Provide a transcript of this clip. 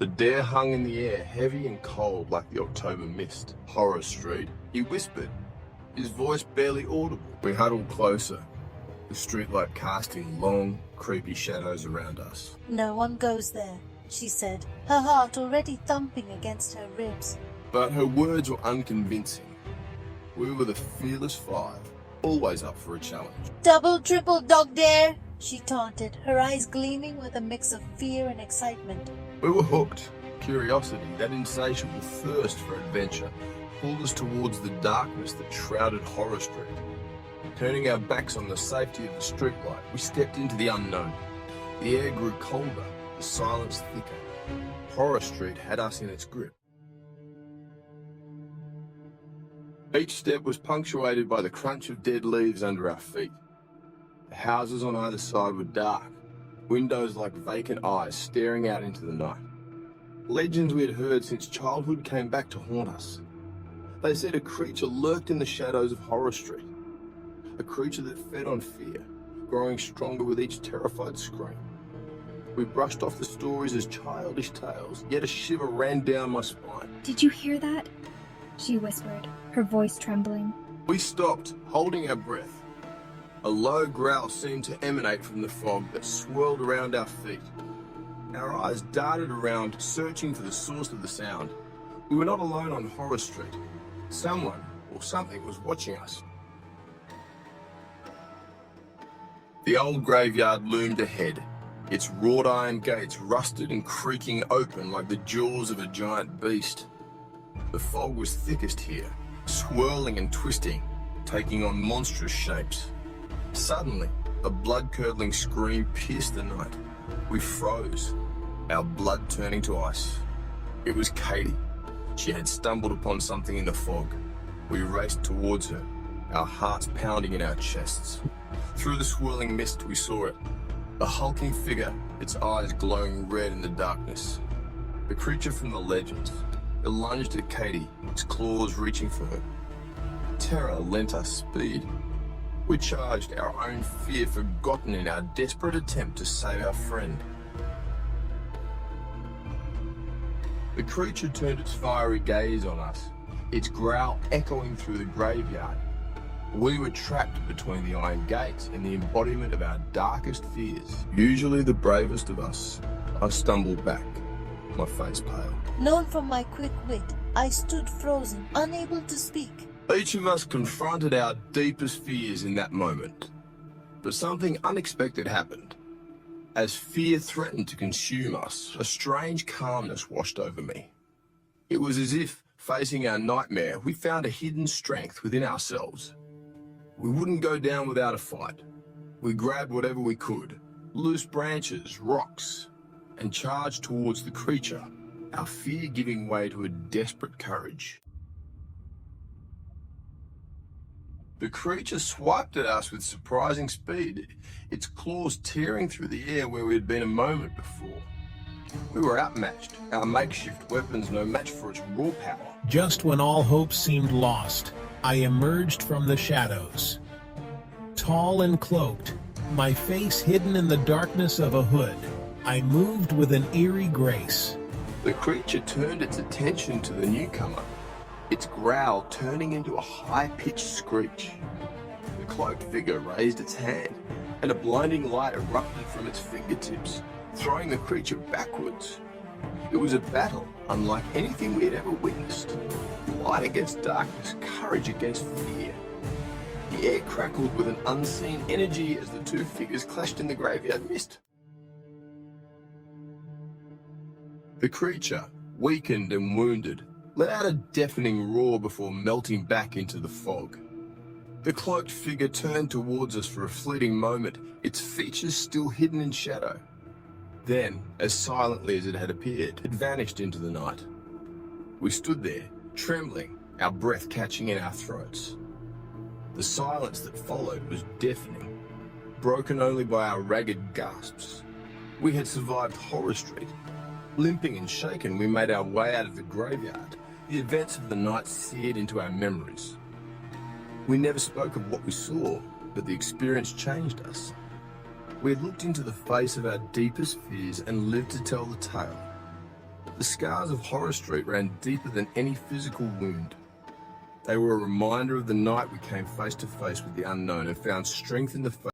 The dare hung in the air, heavy and cold like the October mist. Horror Street, he whispered, his voice barely audible. We huddled closer, the streetlight casting long, creepy shadows around us. No one goes there, she said, her heart already thumping against her ribs. But her words were unconvincing. We were the fearless five, always up for a challenge. Double, triple dog dare, she taunted, her eyes gleaming with a mix of fear and excitement. We were hooked. Curiosity, that insatiable thirst for adventure, pulled us towards the darkness that shrouded Horror Street. Turning our backs on the safety of the streetlight, we stepped into the unknown. The air grew colder, the silence thicker. Horror Street had us in its grip. Each step was punctuated by the crunch of dead leaves under our feet. The houses on either side were dark, windows like vacant eyes staring out into the night. Legends we had heard since childhood came back to haunt us. They said a creature lurked in the shadows of Horror Street. A creature that fed on fear, growing stronger with each terrified scream. We brushed off the stories as childish tales, yet a shiver ran down my spine. Did you hear that? She whispered, her voice trembling. We stopped, holding our breath. A low growl seemed to emanate from the fog that swirled around our feet. Our eyes darted around, searching for the source of the sound. We were not alone on Horror Street. Someone or something was watching us. The old graveyard loomed ahead, its wrought iron gates rusted and creaking open like the jaws of a giant beast. The fog was thickest here, swirling and twisting, taking on monstrous shapes. Suddenly, a blood-curdling scream pierced the night. We froze, our blood turning to ice. It was Katie. She had stumbled upon something in the fog. We raced towards her, our hearts pounding in our chests. Through the swirling mist, we saw it. A hulking figure, its eyes glowing red in the darkness. The creature from the legends. It lunged at Katie, its claws reaching for her. Terror lent us speed. We charged, our own fear forgotten in our desperate attempt to save our friend. The creature turned its fiery gaze on us, its growl echoing through the graveyard. We were trapped between the iron gates and the embodiment of our darkest fears. Usually the bravest of us, I stumbled back, my face pale. Known for my quick wit, I stood frozen, unable to speak. Each of us confronted our deepest fears in that moment. But something unexpected happened. As fear threatened to consume us, a strange calmness washed over me. It was as if, facing our nightmare, we found a hidden strength within ourselves. We wouldn't go down without a fight. We grabbed whatever we could, loose branches, rocks, and charged towards the creature, our fear giving way to a desperate courage. The creature swiped at us with surprising speed, its claws tearing through the air where we had been a moment before. We were outmatched, our makeshift weapons no match for its raw power. Just when all hope seemed lost, I emerged from the shadows. Tall and cloaked, my face hidden in the darkness of a hood, I moved with an eerie grace. The creature turned its attention to the newcomer, its growl turning into a high-pitched screech. The cloaked figure raised its hand, and a blinding light erupted from its fingertips, throwing the creature backwards. It was a battle unlike anything we had ever witnessed. Light against darkness, courage against fear. The air crackled with an unseen energy as the two figures clashed in the graveyard mist. The creature, weakened and wounded, let out a deafening roar before melting back into the fog. The cloaked figure turned towards us for a fleeting moment, its features still hidden in shadow. Then, as silently as it had appeared, it vanished into the night. We stood there, trembling, our breath catching in our throats. The silence that followed was deafening, broken only by our ragged gasps. We had survived Horror Street. Limping and shaken, we made our way out of the graveyard. The events of the night seared into our memories. We never spoke of what we saw, but the experience changed us. We had looked into the face of our deepest fears and lived to tell the tale. The scars of Horror Street ran deeper than any physical wound. They were a reminder of the night we came face to face with the unknown and found strength in the face